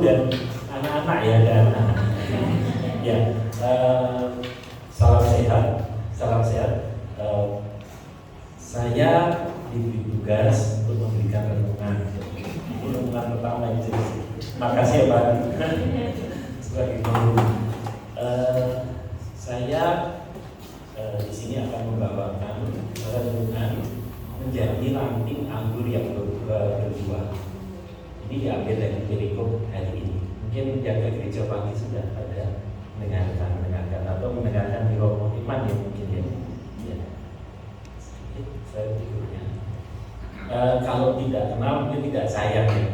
dan anak-anak ya dan ya salam sehat. Saya diberi tugas untuk memberikan renungan. Ini renungan pertama ini. Makasih ya Pak. Sebagai guru, saya di sini akan membawakan renungan menjadi ranting anggur yang berbuah. Ini diambil dari perikop hari ini. Mungkin jaga gereja pagi sudah ada mendengarkan atau mendengarkan di romo iman ya mungkin ya. Saya berikutnya. Kalau tidak kenal mungkin tidak sayang ya.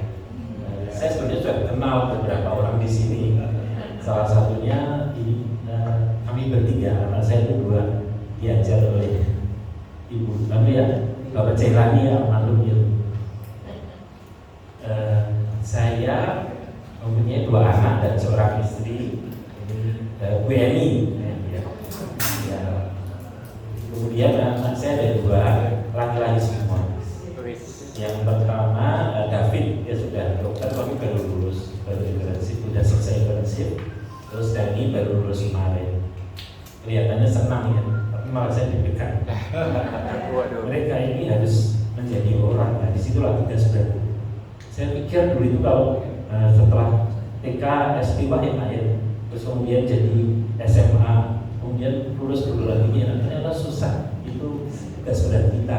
Saya sebenarnya sudah kenal beberapa orang di sini. Salah satunya kami bertiga, anak saya berdua diajar oleh ibu kami ya, Bapak Celani ya, maklum ya. Saya mempunyai 2 anak dan seorang istri. Bu Eni ya. Kemudian anak saya ada 2 laki-laki semua. Yang pertama David, dia sudah dokter tapi baru lulus, baru internship, sudah selesai internship. Terus Dani baru lulus kemarin. Kelihatannya senang ya, tapi malah saya deg-degan. Mereka ini harus menjadi orang. Nah disitulah tugas berat. Saya pikir dulu itu kalau setelah TK, SD ya, terus kemudian jadi SMA, kemudian lulus perguruan tinggi, ternyata susah. Itu tugas berat kita.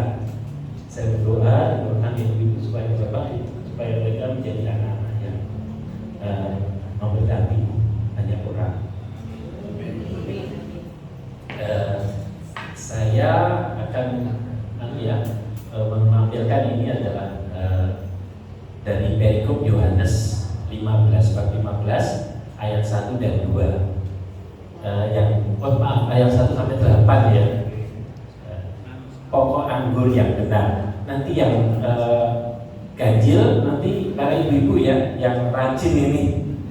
Saya berdoa doakan ibu supaya mereka menjadi anak-anak yang memberkati banyak orang. Saya akan menampilkan ini adalah dari perikop Yohanes 15 ayat 1 dan 2. Ayat 1 sampai 8 ya. Pokok anggur yang benar. Nanti yang ganjil nanti para ibu-ibu ya, yang rajin ini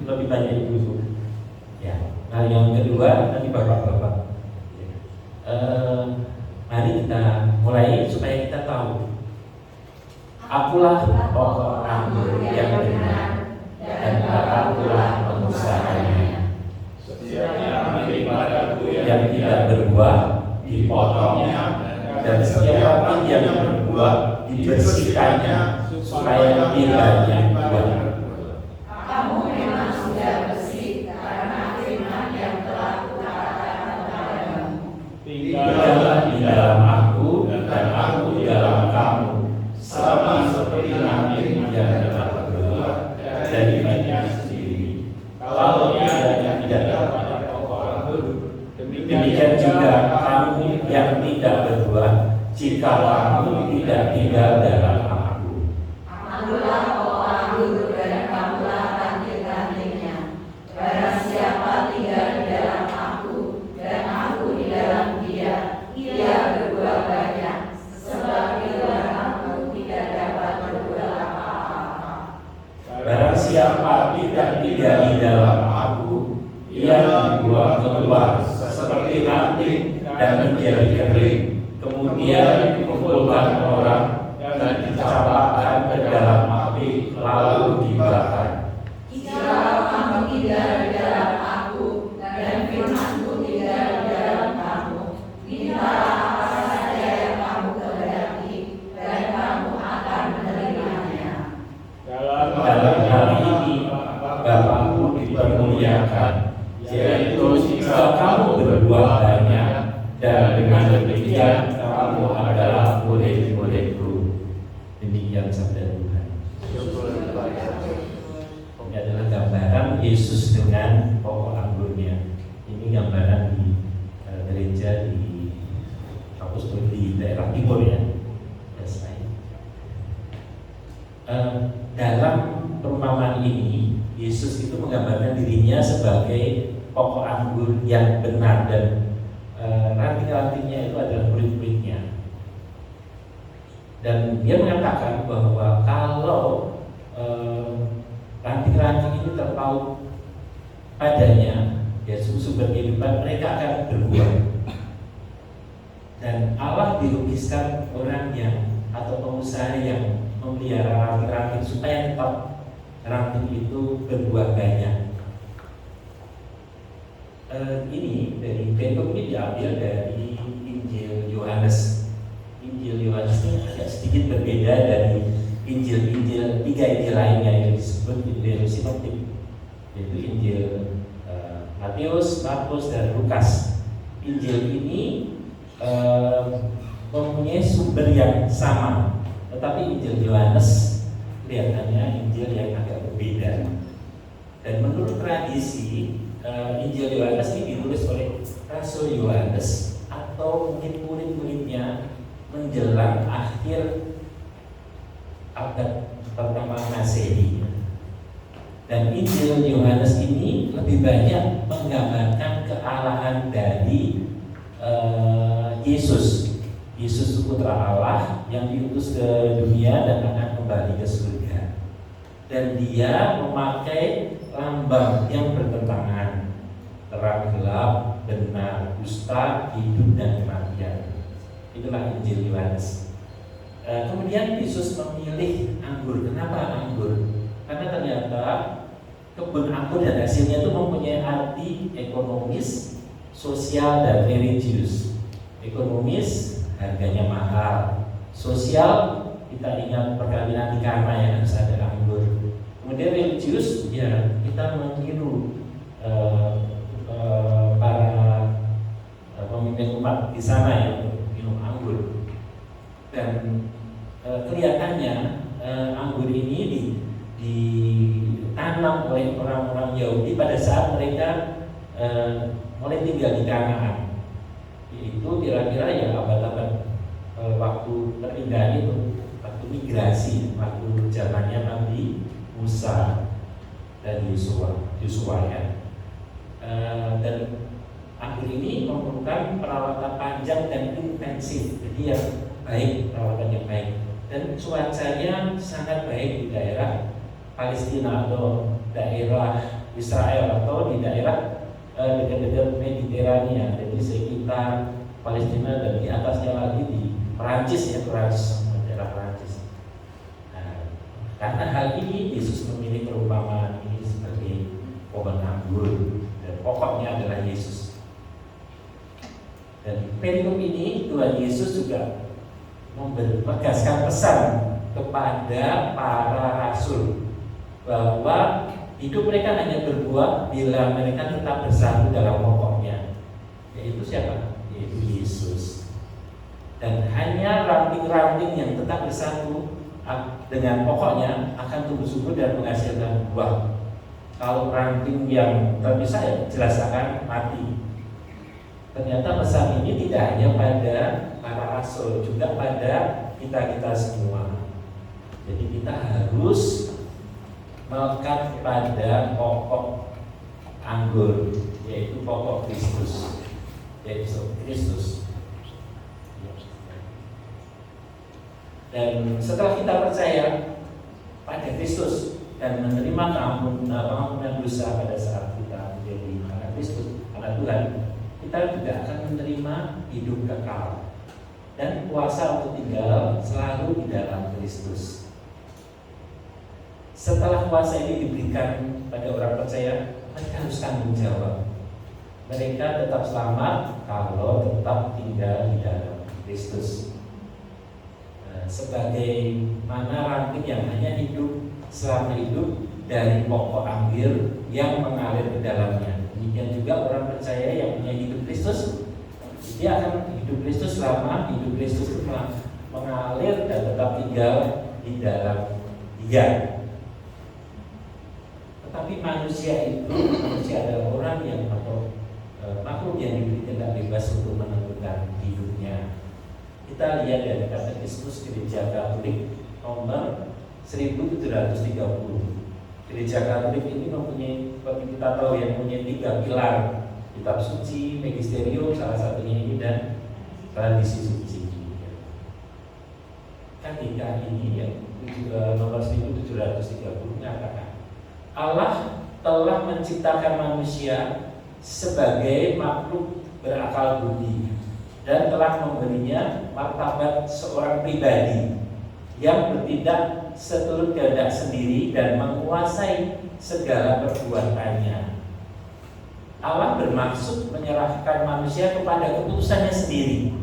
lebih banyak ibu-ibu. Ya. Nah yang kedua nanti bapak-bapak. Mari kita mulai supaya kita tahu. Akulah pokok anggur yang benar dan akulah pengusahanya. Setiap yang ambil padaku yang tidak berbuah dipotongnya, dan setiap orang yang berbuah dibersihkannya supaya tidak banyak buah. Kamu memang sudah bersih karena firman yang telah kukatakan kepadamu. Tinggallah di dalam aku dan aku di dalam kamu, sama seperti ranting yang dapat berbuah dari dirinya sendiri. Kalau ia tidak dapat pokok anggur, demikian juga kamu yang tidak berbuah jika kamu tidak tinggal dalam aku. Akulah pokok anggur dan kamulah ranting-rantingnya. Barang siapa tinggal di dalam aku dan aku di dalam dia, ia berbuah banyak. Sebab di luar aku tidak dapat berbuat apa-apa. Barang siapa tidak tinggal di dalam aku, ia dibuang keluar seperti ranting dan menjadi kering, kemudian dikumpulkan orang dan dicampakkan ke dalam api lalu dibakar. Jikalau kamu tinggal di dalam aku dan firman-Ku tinggal di dalam kamu, mintalah apa saja yang kamu kehendaki dan kamu akan menerimanya. Dalam hal ini Bapa-Ku dipermuliakan, yaitu jika kamu berbuah banyak, dan dengan demikian kamu adalah murid-murid-Ku. Demikian sabda Tuhan. Ini adalah gambaran Yesus dengan pokok anggurnya. Ini gambaran di gereja di kampus di daerah timur ya. Dalam perumpamaan ini Yesus itu menggambarkan dirinya sebagai pokok anggur yang benar dan ranting-rantingnya itu adalah murid-muridnya. Dan dia mengatakan bahwa kalau ranting-ranting ini terpaut padanya, ya sumber kehidupan, mereka akan berbuah. Dan Allah dilukiskan orang yang atau pengusaha yang memelihara ranting-ranting supaya tetap ranting itu berbuah banyak. Ini dari bentuk ini diambil dari Injil Yohanes. Injil Yohanes ini agak sedikit berbeda dari tiga Injil lainnya yang disebut Injil sinoptik, yaitu Injil Matius, Markus, dan Lukas. Injil ini mempunyai sumber yang sama, tetapi Injil Yohanes kelihatannya Injil yang agak berbeda. Dan menurut tradisi Injil Yohanes ini ditulis oleh Rasul Yohanes atau mungkin murid-muridnya menjelang akhir abad pertama Masehi. Dan Injil Yohanes ini lebih banyak menggambarkan kealahan dari Yesus. Yesus putra Allah yang diutus ke dunia dan akan kembali ke surga. Dan dia memakai lambang yang bertentangan, terang gelap, benar, dusta, hidup, dan kematian. Itulah Injil Yohanes. Kemudian Yesus memilih anggur. Kenapa anggur? Karena ternyata kebun anggur dan hasilnya itu mempunyai arti ekonomis, sosial, dan religius. Ekonomis, harganya mahal. Sosial, kita ingat perkawinan di Kana yang harus ada anggur. Kemudian religius, ya kita meniru para pemimpin umat di sana yang minum anggur. Dan kelihatannya anggur ini ditanam oleh orang-orang Yahudi pada saat mereka mulai tinggal di Kanaan. Itu kira-kira ya abad-abad waktu perpindahan itu, waktu migrasi, waktu zamannya Nabi Musa dan Yosua ya. Dan anggur ini memerlukan perawatan panjang dan intensif. Jadi yang baik, perawatan yang baik. Dan cuacanya sangat baik di daerah Palestina atau daerah Israel atau di daerah dekat-dekat Mediterania. Jadi sekitar Palestina dan di atasnya lagi di Perancis ya, daerah Perancis. Karena hal ini Yesus memilih perumpamaan ini sebagai pohon anggur dan pokoknya adalah Yesus. Dan perikop ini Tuhan Yesus juga menegaskan pesan kepada para rasul bahwa hidup mereka hanya berbuah bila mereka tetap bersatu dalam pokoknya, yaitu siapa? Yaitu Yesus. Dan hanya ranting-ranting yang tetap bersatu dengan pokoknya akan tumbuh subur dan menghasilkan buah. Kalau ranting yang terpisah ya jelas akan mati. Ternyata pesan ini tidak hanya pada para rasul, juga pada kita semua. Jadi kita harus melekat pada pokok anggur, yaitu pokok Kristus, yaitu Kristus. Dan setelah kita percaya pada Kristus dan menerima pengampunan dosa pada saat kita menjadi anak Kristus, anak Tuhan, kita juga akan menerima hidup kekal dan kuasa untuk tinggal selalu di dalam Kristus. Setelah kuasa ini diberikan pada orang percaya, mereka harus tanggung jawab. Mereka tetap selamat kalau tetap tinggal di dalam Kristus. Sebagaimana ranting yang hanya hidup selama hidup dari pokok anggur yang mengalir ke dalamnya. Demikian juga orang percaya yang punya hidup Kristus, dia akan hidup Kristus selama hidup Kristus itu mengalir dan tetap tinggal di dalam Dia. Tetapi manusia adalah orang yang atau makhluk yang diberi kehendak bebas untuk menentukan hidupnya. Kita lihat dari Katekismus Gereja Katolik nomor 1730. Gereja Katolik ini mempunyai, seperti kita tahu yang mempunyai 3 pilar: kitab suci, magisterium, salah satunya ini, dan tradisi suci. KTK ini yang nomor 1730 mengatakan Allah telah menciptakan manusia sebagai makhluk berakal budi dan telah memberinya martabat seorang pribadi yang bertindak seturut kehendak sendiri dan menguasai segala perbuatannya. Allah bermaksud menyerahkan manusia kepada keputusannya sendiri,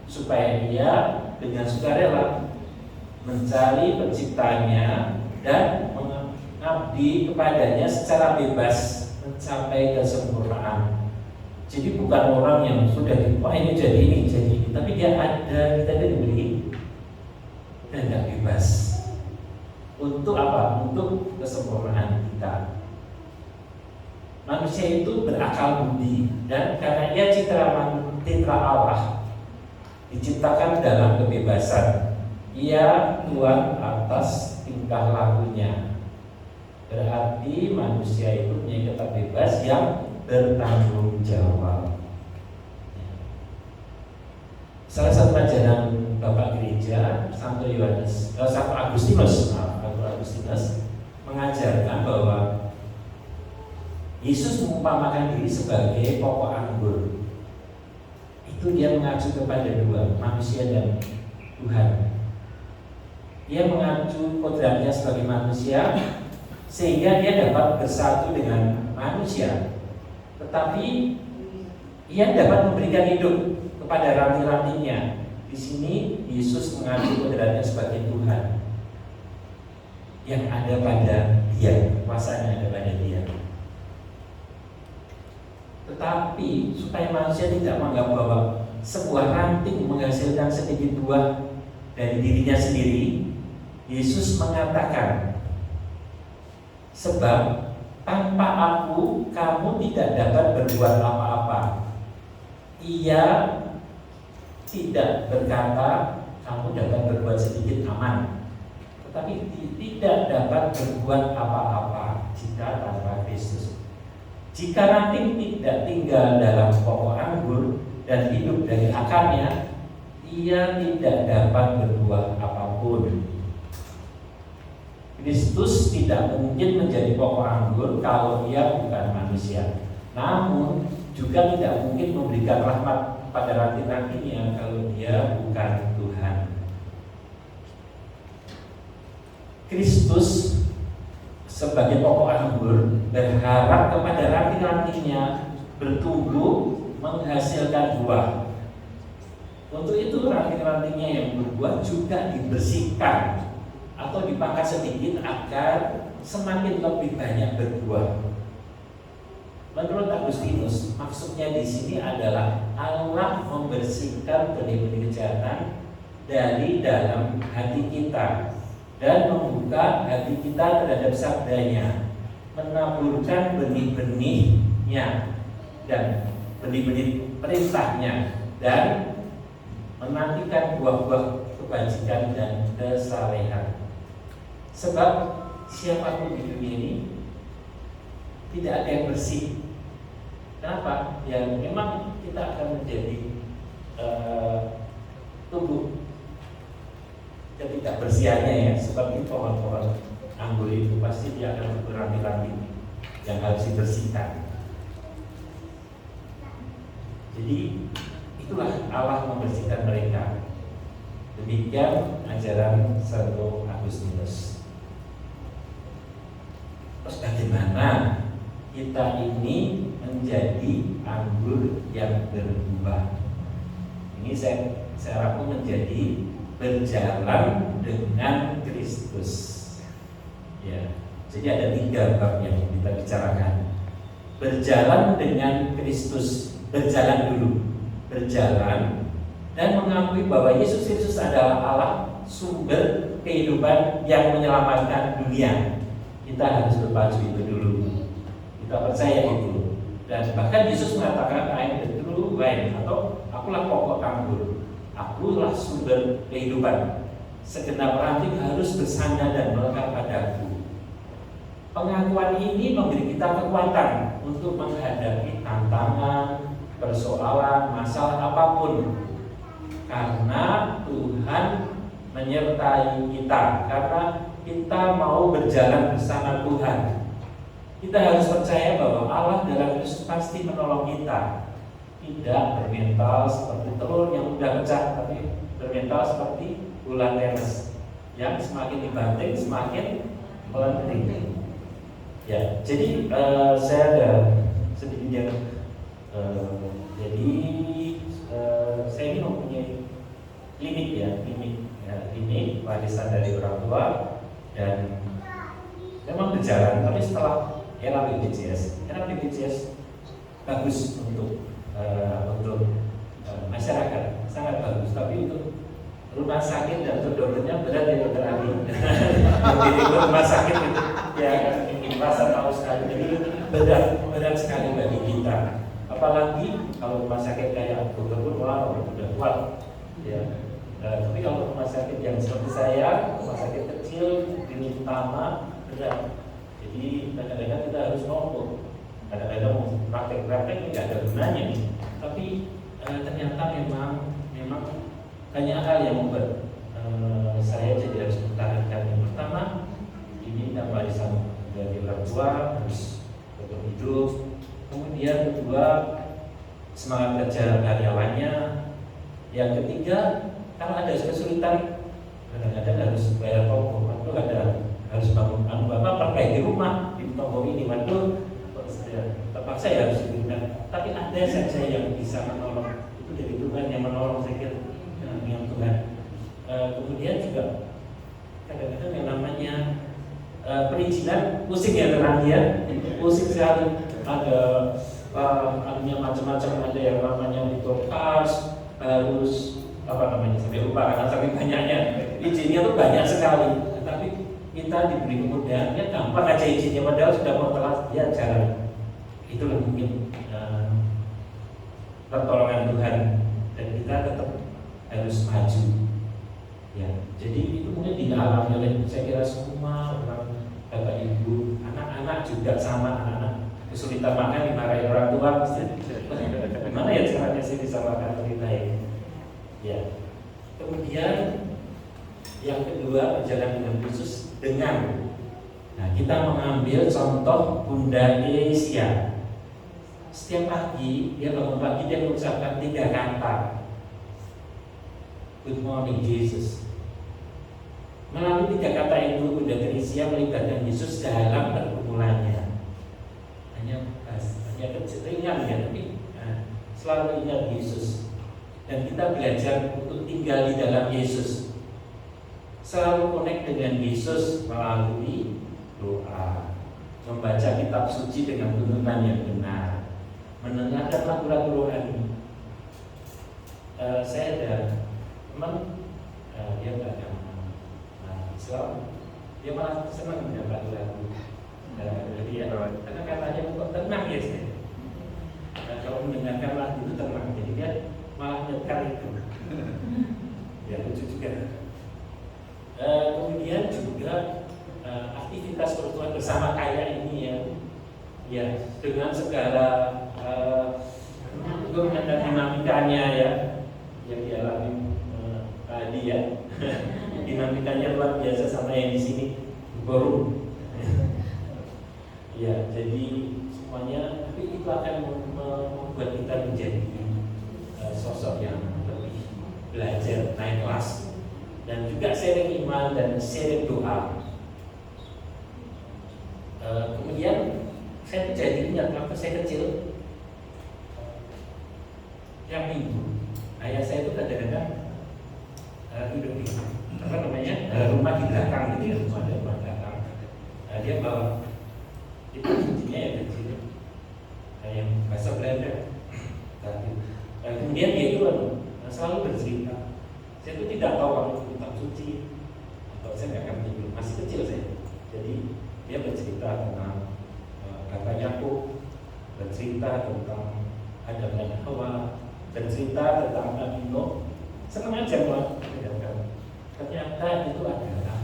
supaya ia dengan sukarela mencari penciptanya dan mengabdi kepadanya secara bebas mencapai kesempurnaan. Jadi bukan orang yang sudah wah ini jadi ini, tapi dia ada, kita diberi kehendak bebas. Untuk apa? Untuk kesempurnaan kita. Manusia itu berakal budi, dan karena ia citra Allah, diciptakan dalam kebebasan. Ia tuan atas tingkah lakunya. Berarti manusia itu punya kata bebas yang bertanggung jawab. Salah satu ajaran Bapak Gereja, Santo Agustinus mengajarkan bahwa Yesus mengumpamakan diri sebagai pokok anggur. Itu dia mengacu kepada dua, manusia dan Tuhan. Dia mengacu kodratnya sebagai manusia sehingga dia dapat bersatu dengan manusia, tetapi ia dapat memberikan hidup kepada ranting-rantingnya. Di sini Yesus mengacu kodratnya sebagai Tuhan yang ada pada dia, kuasanya ada pada dia. Tetapi supaya manusia tidak menganggap bahwa sebuah ranting menghasilkan sedikit buah dari dirinya sendiri, Yesus mengatakan, sebab tanpa aku kamu tidak dapat berbuat apa-apa. Ia tidak berkata kamu dapat berbuat sedikit aman, tetapi tidak dapat berbuat apa-apa jika tanpa Kristus. Jika ranting tidak tinggal dalam pokok anggur dan hidup dari akarnya, ia tidak dapat berbuah apapun. Kristus tidak mungkin menjadi pokok anggur kalau ia bukan manusia. Namun juga tidak mungkin memberikan rahmat pada ranting-rantingnya kalau dia bukan Tuhan. Kristus sebagai pokok anggur berharap kepada ranting-rantingnya bertumbuh menghasilkan buah. Untuk itu ranting-rantingnya yang berbuah juga dibersihkan atau dipangkas sedikit agar semakin lebih banyak berbuah. Menurut Agustinus, maksudnya di sini adalah Allah membersihkan benih-benih kejahatan dari dalam hati kita dan membuka hati kita terhadap sabdanya, menaburkan benih-benihnya dan benih-benih perintahnya, dan menantikan buah-buah kebajikan dan kesalehan. Sebab siapapun di dunia ini tidak ada yang bersih. Kenapa? Ya memang kita akan menjadi tumbuh ketidakbersihannya ya, seperti pohon-pohon anggur itu pasti dia akan beranting-ranting yang harus dibersihkan. Jadi itulah Allah membersihkan mereka. Demikian ajaran Santo Agustinus. Terus bagaimana kita ini menjadi anggur yang berbuah? Ini saya rangkum menjadi berjalan dengan Kristus. Ya, jadi ada 3 bab yang kita bicarakan. Berjalan dengan Kristus, berjalan dulu, berjalan dan mengakui bahwa Yesus Kristus adalah Allah, sumber kehidupan yang menyelamatkan dunia. Kita harus berpacu itu dulu. Kita percaya itu. Dan bahkan Yesus mengatakan, I am the true vine, atau akulah pokok anggur. Akulah sumber kehidupan. Segenap ranting harus bersandar dan melekat padaku. Pengakuan ini memberi kita kekuatan untuk menghadapi tantangan, persoalan, masalah apapun. Karena Tuhan menyertai kita, karena kita mau berjalan bersama Tuhan. Kita harus percaya bahwa Allah dalam Kristus pasti menolong kita. Tidak bermental seperti telur yang mudah pecah, tapi bermental seperti bulan tenis yang semakin dibanting semakin melenting. Ya, jadi saya ada sedikit yang saya ini mempunyai limit warisan dari orang tua, dan memang berjalan. Tapi setelah era BPJS bagus untuk masyarakat, sangat bagus. Tapi untuk rumah sakit dan untuk dokternya berat ya dokter Ali. Jadi rumah sakit itu ya mungkin rasa tahu sekali. Jadi berat sekali bagi kita. Apalagi kalau rumah sakit kayak dokter pun udah kuat. Ya. Tapi kalau rumah sakit yang seperti saya, rumah sakit kecil, klinik utama, berat. Jadi kadang-kadang kita harus ngomong, kadang-kadang mau praktek-praktek tidak ada gunanya. Tapi ternyata memang banyak hal yang membuat saya jadi harus mempertahankan. Yang pertama, ini warisan dari orang tua harus tetap hidup. Kemudian kedua, semangat kerja karyawannya. Yang ketiga, kalau ada kesulitan, kadang-kadang harus bayar toko, waktu harus bangun perbaiki rumah di toko ini, waktu terpaksa ya harus diberikan. Tapi ada saja yang bisa menolong, itu dari Tuhan yang menolong, saya kira yang Tuhan. Kemudian juga kadang-kadang yang namanya perizinan pusing ya terang ya, pusing sekali. Ada macam-macam, ada yang namanya ditokas, harus sampai lupa karena saking banyaknya izinnya tuh banyak sekali. Tapi kita diberi kemudahan, ya gampang aja izinnya, padahal sudah mau telat ya jalan. Itulah mungkin pertolongan Tuhan, dan kita tetap harus maju. Ya, jadi itu mungkin dialami oleh saya kira semua orang, bapak ibu, anak-anak juga sama. Anak-anak kesulitan makan dimarahi orang tua, gimana ya caranya sih bisa makan lebih baik? Ya. Kemudian yang kedua, berjalan dengan Yesus dengan kita mengambil contoh Bunda Asia. Setiap pagi dia bangun pagi, dia mengucapkan 3 kata, Good morning Jesus. Melalui 3 kata itu Bunda Asia melibatkan Yesus dalam pergumulannya. Hanya kecil ringan ya, tapi selalu ingat Yesus. Dan kita belajar untuk tinggal di dalam Yesus, selalu connect dengan Yesus melalui doa, membaca kitab suci dengan tuntunan yang benar, mendengarkan lagu-lagu rohani. Saya ada teman, dia beragama Islam, dia malah senang mendengar lagu. Jadi ya, karena katanya kok tenang ya sih. Kalau mendengarkan lagu itu tenang, jadi dia malah nyetar itu. Ya lucu juga. Kemudian juga aktivitas pertemuan bersama kayak ini ya dengan segala dokumen dan dinamikanya ya yang dialami tadi ya. Dinamikanya luar biasa sama yang di sini baru. Ya, jadi semuanya, tapi itu akan membuat kita menjadi sosok yang lebih belajar, naik kelas, dan juga sharing iman dan sharing doa. Kemudian saya jadi ingat waktu saya kecil, tiap minggu ayah saya itu kadang-kadang duduk di rumah di belakang gitu ya, rumah belakang. Dia bawa itu kuncinya ya kecil, yang bahasa Belanda. Kemudian dia itu selalu bercerita. Saya itu tidak tahu kalau itu kitab suci atau saya nggak akan tidur, masih kecil saya. Jadi dia bercerita tentang kata Yakub, bercerita tentang Adam dan Hawa, bercerita tentang Nabi Nuh. Senang aja Pak. Ternyata itu adalah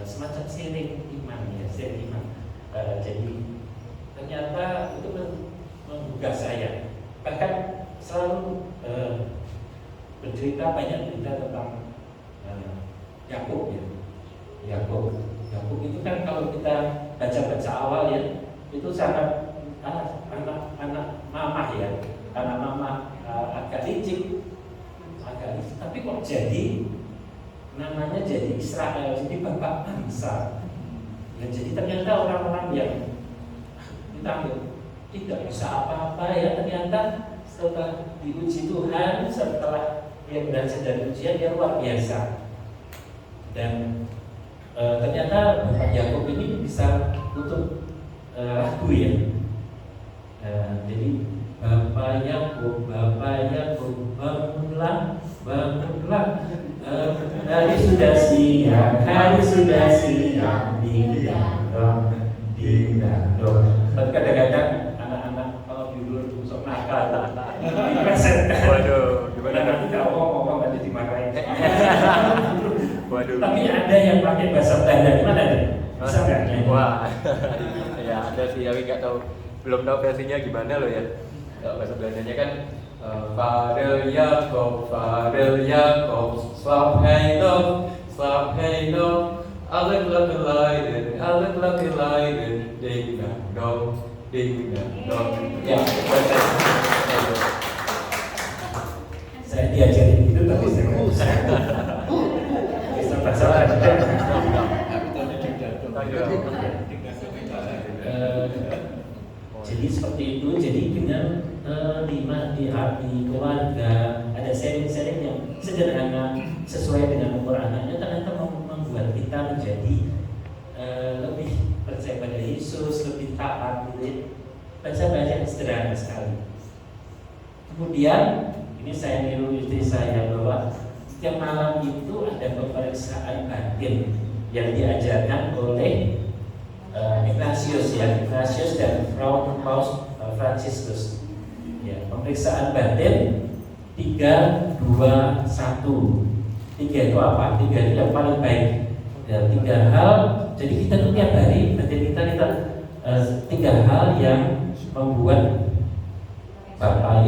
semacam sharing iman ya, sharing iman. Jadi ternyata itu menggugah saya. Bahkan selalu bercerita, banyak cerita tentang Yakub ya. Yakub itu kan kalau kita baca awal ya, itu sangat anak mamah ya, anak mamah agak licik, tapi kok jadi namanya jadi Israel, jadi bapak bangsa. Ya, jadi ternyata orang-orang yang kita tidak bisa apa-apa ya, ternyata setelah diuji Tuhan, setelah dia berhasil dari ujian, dia luar biasa. Dan ternyata Bapak Yakub ini bisa tutup lagu ya. Jadi Bapak Yakub, bangunlah, hari sudah siang, ding dong. Tapi kadang-kadang anak-anak kalau dulu sok nakal, dipresetkan. Waduh, gimana nanti kalau ngomong nanti dimarahin. Waduh. Tapi ada yang pakai bahasa Belanda, gimana deh? Bisa nggak? Wah, ya ada sih, tapi nggak tahu, belum tahu versinya gimana loh ya. Kalau bahasa Belandanya kan Vader Jacob, slap hey no, alle Glocke leiden, ding dong. Ya, saya diajarin gitu tapi saya nggak bisa. Bisa bahasa Belanda. Jadi seperti itu. Jadi dengan di hati keluarga ada sharing-sharing yang sederhana sesuai dengan umur anaknya, ternyata membuat kita menjadi lebih percaya pada Yesus, lebih taat gitu. Baca-baca yang sederhana sekali. Kemudian ini saya niru istri saya bahwa setiap malam itu ada pemeriksaan batin yang diajarkan oleh Ignatius dan Paus Franciscus. Ya, pemeriksaan batin 3, 2, 1. 3 itu apa? 3 itu yang paling baik. Ya, 3 hal. Jadi kita tiap hari batin kita 3 hal yang membuat Bapak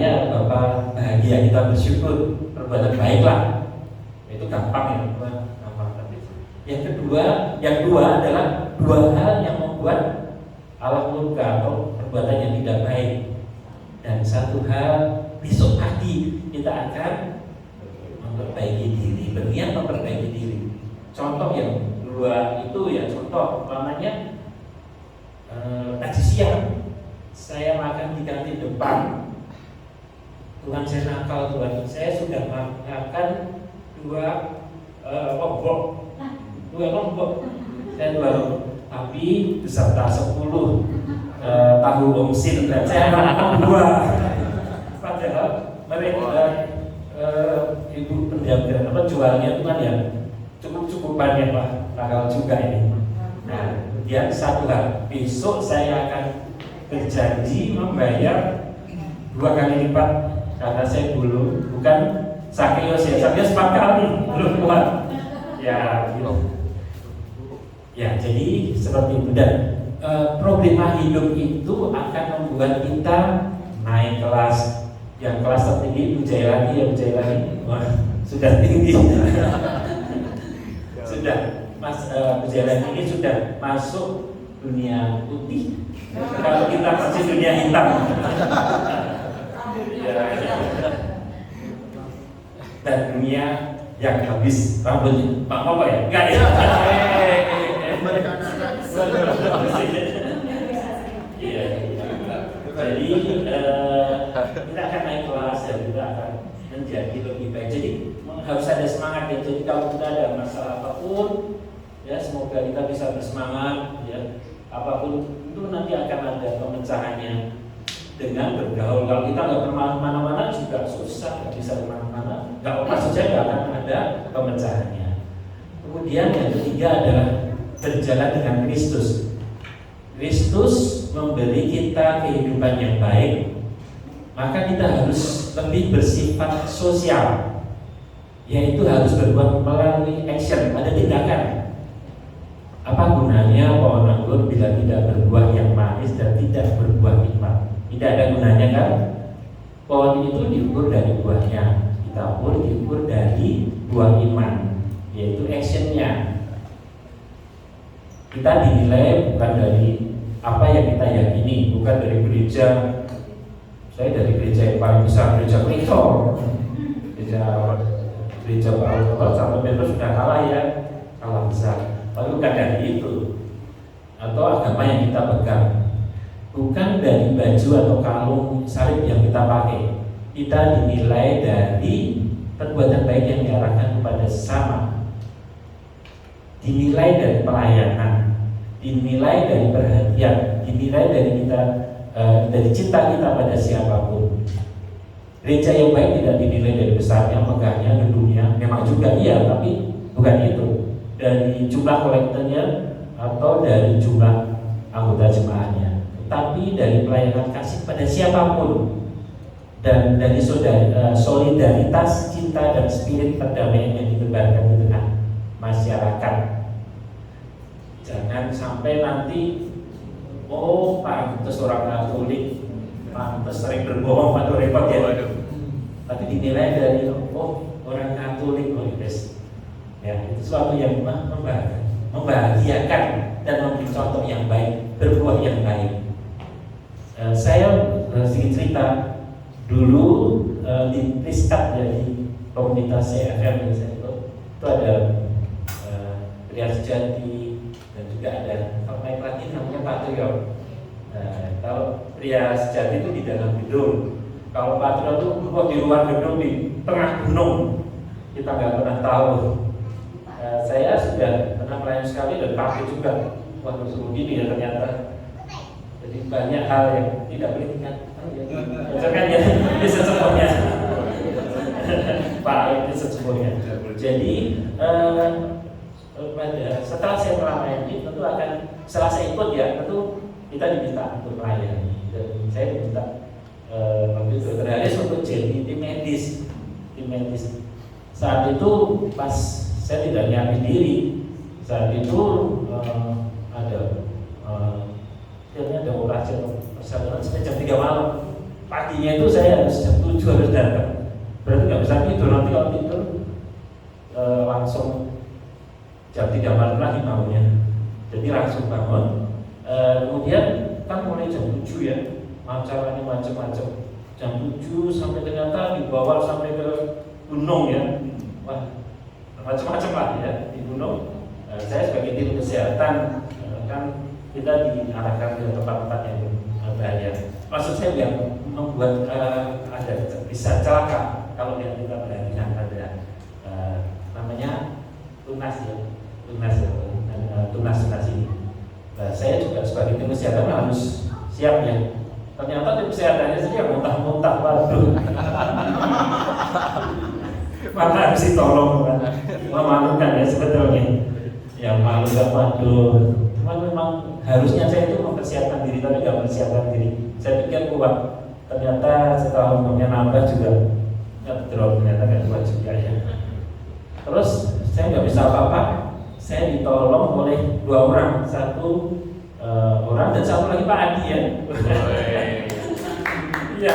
bahagia, kita bersyukur, perbuatan baiklah. Itu gampang ya, gampang. Yang dua adalah 2 hal yang membuat Allah murka atau perbuatan yang tidak baik. Dan 1 hal, besok pagi kita akan memperbaiki diri, berniat memperbaiki diri. Contoh yang 2 itu ya, contoh namanya tadi siang saya makan di kantin depan. Tuhan, saya nakal Tuhan, saya sudah makan 2 lombok. Saya 2 lombok, tapi beserta 10 tahu omsin, dan saya makan 2. Padahal mereka ibu pendiam jualnya itu kan ya cukup-cukupan ya Pak, nakal juga ini. Nah, kemudian 1 hal, besok saya akan berjanji membayar 2 kali lipat, karena saya dulu bukan Sakeus ya, Sakeus 4 kali belum kuat. Ya, gitu. Ya, jadi seperti itu. Dan problema hidup itu akan membuat kita naik kelas. Yang kelas tertinggi Bujaya lagi. Wah, sudah tinggi. Sudah Bujaya ini sudah masuk dunia putih. Kalau kita masih dunia hitam. Dan dunia yang habis rambutnya. Pak apa ya? Enggak ya? Iya. Jadi kita akan naik kelas dan kita akan menjadi lebih baik. Jadi harus ada semangat ya. Jadi kalau kita ada masalah apapun, ya semoga kita bisa bersemangat ya. Apapun itu nanti akan ada pemecahannya dengan bergaul. Kalau kita nggak kemana-mana juga susah, nggak bisa kemana-mana, nggak maksud saya nggak akan ada pemecahannya. Kemudian yang ketiga adalah berjalan dengan Kristus. Kristus memberi kita kehidupan yang baik, maka kita harus lebih bersifat sosial, yaitu harus berbuat melalui action, ada tindakan. Apa gunanya pohon anggur bila tidak berbuah yang manis dan tidak berbuah nikmat? Tidak ada gunanya kan? Pohon itu diukur dari buahnya, kita pun diukur dari buah iman, yaitu actionnya. Kita dinilai bukan dari apa yang kita yakini, bukan dari gereja. Saya dari gereja yang paling besar, gereja Krito, gereja gereja Paulus sampai Petrus sudah kalah ya, kalah besar. Tapi bukan dari itu, atau agama yang kita pegang, bukan dari baju atau kalung salib yang kita pakai. Kita dinilai dari perbuatan baik yang diarahkan kepada sesama, dinilai dari pelayanan, dinilai dari perhatian, dinilai dari kita dari cinta kita pada siapapun. Gereja yang baik tidak dinilai dari besarnya, megahnya, gedungnya. Memang juga iya, tapi bukan itu. Dari jumlah kolektornya atau dari jumlah anggota jemaahnya, tapi dari pelayanan kasih pada siapapun, dan dari solidaritas, cinta dan spirit perdamaian yang ditebarkan di tengah masyarakat. Jangan sampai nanti pantes orang Katolik, pantes sering berbohong, atau repot ya. Tapi dinilai dari orang Katolik, ya, itu sesuatu yang membahagiakan dan memberi contoh yang baik, berbuah yang baik. Saya sedikit cerita dulu di Priskat, jadi komunitas CFM itu ada pria sejati dan juga ada kalau naik lagi namanya Patriot. Kalau pria sejati itu di dalam gedung, kalau Patriot itu di luar gedung, di tengah gunung, kita nggak pernah tahu. Saya sudah pernah melayani sekali dan kaget juga, wah begini ya ternyata. Jadi banyak hal yang tidak boleh kan ya, bisa semuanya. Pak, itu semuanya. Jadi setelah saya melayani, tentu akan setelah saya ikut ya, tentu kita diminta untuk melayani. Dan saya diminta waktu itu terharis untuk jadi tim medis. Saat itu pas saya tidak nyiapin diri. Saat itu ada orasi persalinan sampai jam 3 malam. Paginya itu saya harus jam 7 harus datang. Berarti nggak bisa tidur. Nanti kalau tidur langsung jam 3 malam lagi maunya. Jadi langsung bangun. Kemudian kan mulai jam 7 ya, acaranya macam-macam. Jam 7 sampai ternyata dibawa sampai ke gunung ya. Wah, macam-macam lah ya di gunung. Saya sebagai tim kesehatan kan kita diarahkan ke tempat-tempat yang bahaya. Maksud saya yang membuat ada bisa celaka kalau yang kita perhatikan ada namanya tunas ini. Saya juga sebagai tim kesehatan harus siap ya. Ternyata tim kesehatannya sendiri yang muntah-muntah, waduh. Maka harus ditolong kan, memalukan ya sebetulnya. Yang malu gak waduh. Cuman memang harusnya saya itu mempersiapkan diri, tapi gak mempersiapkan diri. Saya pikir kuat, ternyata setelah umurnya nambah juga nggak drop, ternyata gak kuat juga ya. Terus saya nggak bisa apa-apa. Saya ditolong oleh 2 orang, satu orang dan satu lagi Pak Adi ya. Iya,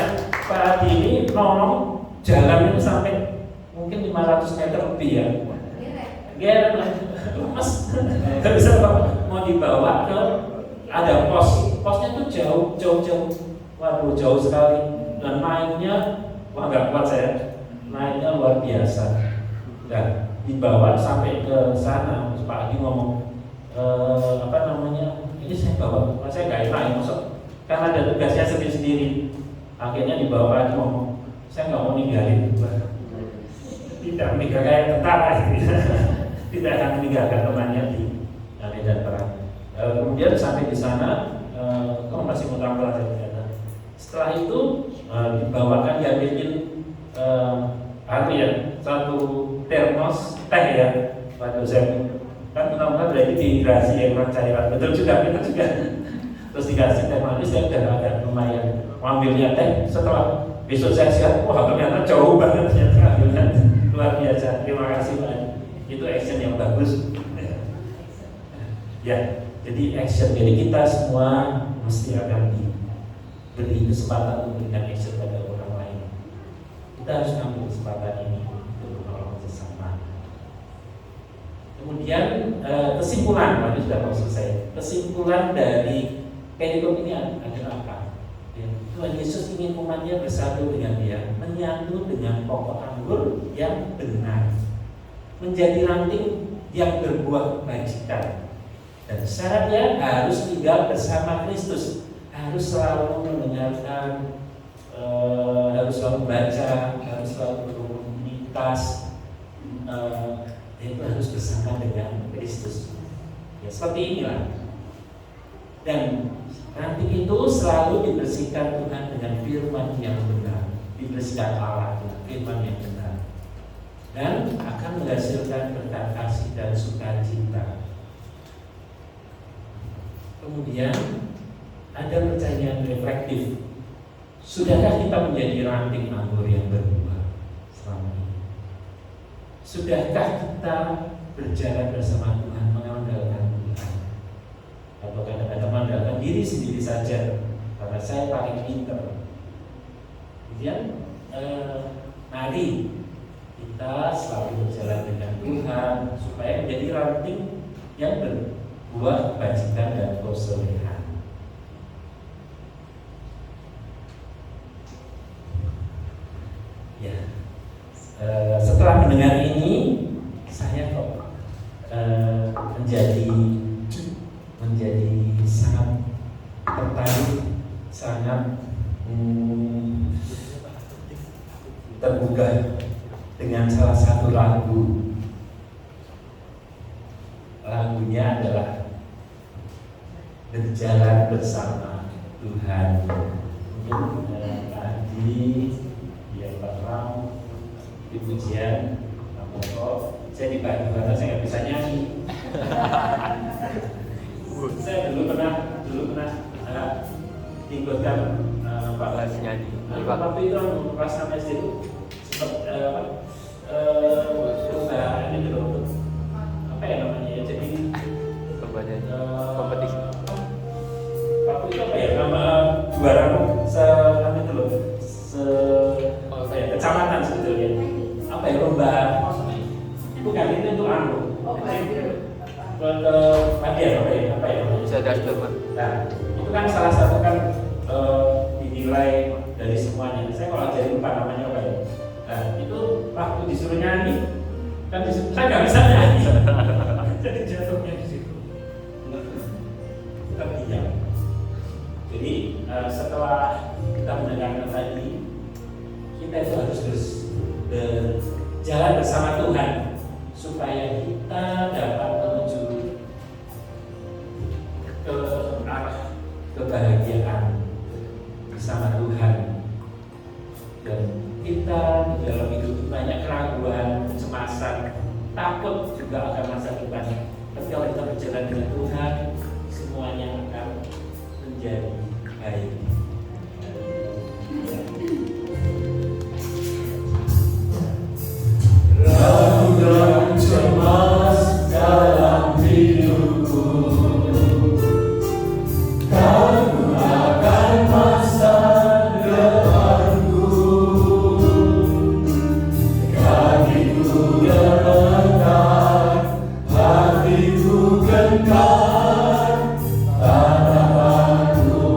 Pak Adi ini nolong jalan itu sampai mungkin 500 meter lebih ya. Geret lah, lemes, nggak bisa mau dibawa ke ada posnya tuh jauh, waduh jauh sekali dan naiknya wah nggak kuat saya, naiknya luar biasa. Dan dibawa sampai ke sana, Pak Adi ngomong ini saya bawa, saya nggak enak ya masuk, karena ada tugasnya sendiri-sendiri. Akhirnya dibawa Pak Adi ngomong, saya nggak mau ninggalin, tidak meninggalkan kayak tentara, tidak akan meninggalkan temannya di medan perang. Kemudian sampai di sana, kamu masih muter-muter saja. Setelah itu dibawakan diambilin satu termos teh ya, Pak dosen. Kan muter-muter berarti dehidrasi ya, kurang cairan. Betul juga, kita juga. Terus dikasih teh manis, saya udah agak lumayan mengambilnya teh. Setelah besok saya sehat, wah ternyata jauh banget ternyata ambilnya. Luar biasa, terima kasih Pak. Itu action yang bagus. Ya, jadi action dari kita semua mesti akan diberi kesempatan untuk memberikan action pada orang lain. Kita harus ambil kesempatan ini untuk menolong sesama. Kemudian kesimpulan, tadi sudah mau selesai. Kesimpulan dari perikop ini adalah apa? Ya, Tuhan Yesus ingin umatnya bersatu dengan Dia, menyatu dengan pokok anggur yang benar, menjadi ranting yang berbuah kebajikan. Dan syaratnya harus tinggal bersama Kristus, harus selalu mendengarkan, harus selalu baca, harus selalu berkomunitas, itu harus bersama dengan Kristus. Ya, seperti inilah. Dan ranting itu selalu dibersihkan Tuhan dengan firman yang benar, dibersihkan Allah dengan firman yang benar, dan akan menghasilkan berkat kasih dan sukacita. Kemudian ada pertanyaan reflektif. Sudahkah kita menjadi ranting anggur yang berbuah selama ini? Sudahkah kita berjalan bersama Tuhan, mengandalkan Tuhan? Atau kadang-kadang mengandalkan diri sendiri saja karena saya paling pintar. Kemudian mari kita selalu berjalan dengan Tuhan supaya menjadi ranting yang berbuah kebajikan dan kesolehan. Ya, setelah mendengar ini, saya kok menjadi sangat tertarik, sangat tergugah dengan salah satu lagu. Lagunya adalah Berjalan Bersama Tuhan. Mungkin tadi dia Ram di pujian Moko, saya dibantu karena saya nggak bisa nyanyi. Saya dulu pernah ikutkan Pak Les nyanyi. waktu itu pas sampai situ sempat ini dulu apa ya namanya ya, jadi kompetisi. waktu itu apa ya, nama juara itu loh, apa ya, kecamatan sebetulnya, apa ya, lomba, bukan itu anu, Padian apa ya namanya? Nah, itu kan salah satu kan dinilai dari semuanya. Saya kalau jadi lupa namanya apa ya. Nah, itu waktu disuruh nyanyi, kan saya nggak bisa nyanyi. Jadi jatuhnya di situ. Terdiam. Jadi setelah kita mendengarkan tadi, kita itu harus berjalan bersama Tuhan supaya kita dapat menuju ke arah kebahagiaan bersama Tuhan. Dan kita di dalam hidup banyak keraguan, kecemasan, takut juga akan masa depan. Tapi kalau kita berjalan dengan Tuhan, semuanya akan menjadi baik. Ragu dan cemas dalam hidupku, kamu akan masa depanku. Kakiku gemetar, hatiku gentar, tanamanku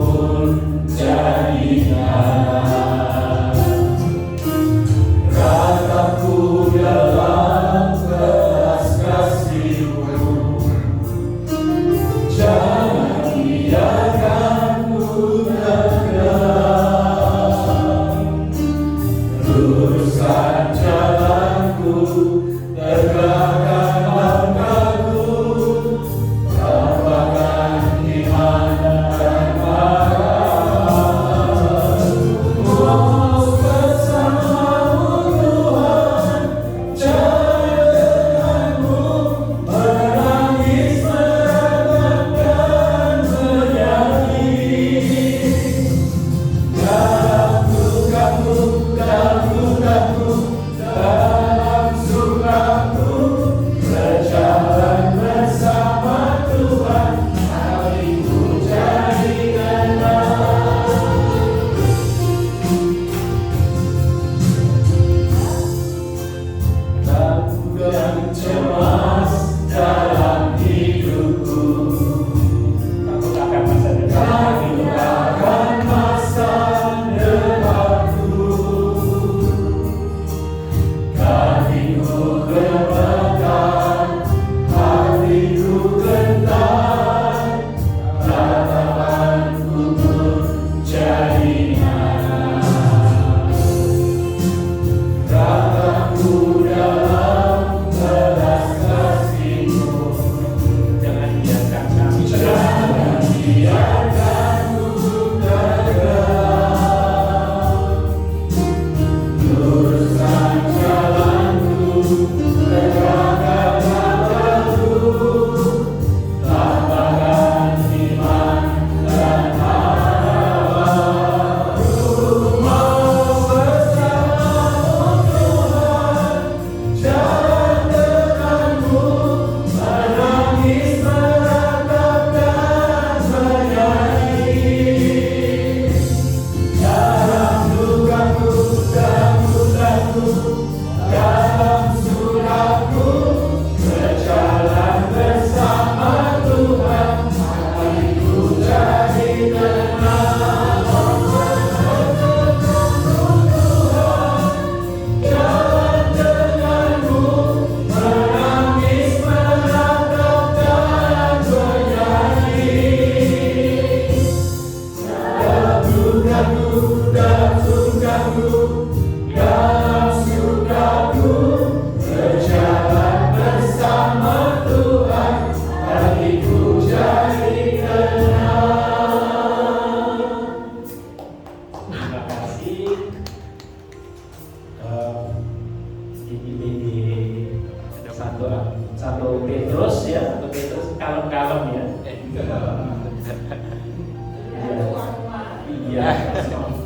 ya.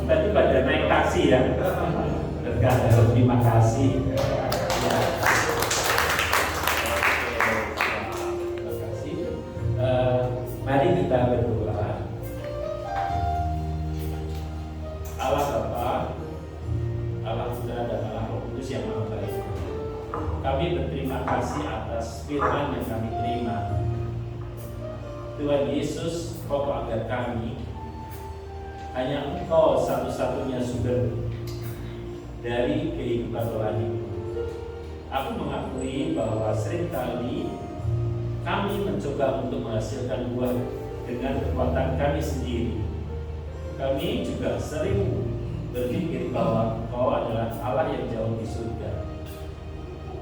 Tadi pada naik taksi ya. Berkah, terima kasih. Ya. Terima kasih. Mari kita berdoa. Allah Bapa, Allah Putra dan Allah Roh Kudus yang Maha Baik. Kami berterima kasih atas firman yang kami terima. Tuhan Yesus, pokok agar kami hanya Engkau satu-satunya sumber dari kehidupan rohani. Aku mengakui bahwa seringkali kami mencoba untuk menghasilkan buah dengan kekuatan kami sendiri. Kami juga sering berpikir bahwa Engkau adalah Allah yang jauh di surga.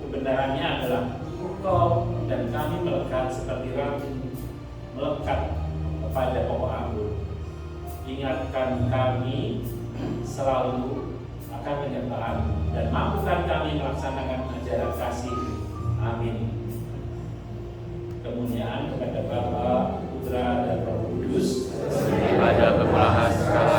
Kebenarannya adalah Engkau dan kami melekat seperti rambut melekat kepada pokok anggur. Ingatkan kami selalu akan penyertaan dan mampukan kami melaksanakan ajaran kasih. Amin. Kemuliaan kepada Bapa, Putra dan Roh Kudus pada permulaan sekarang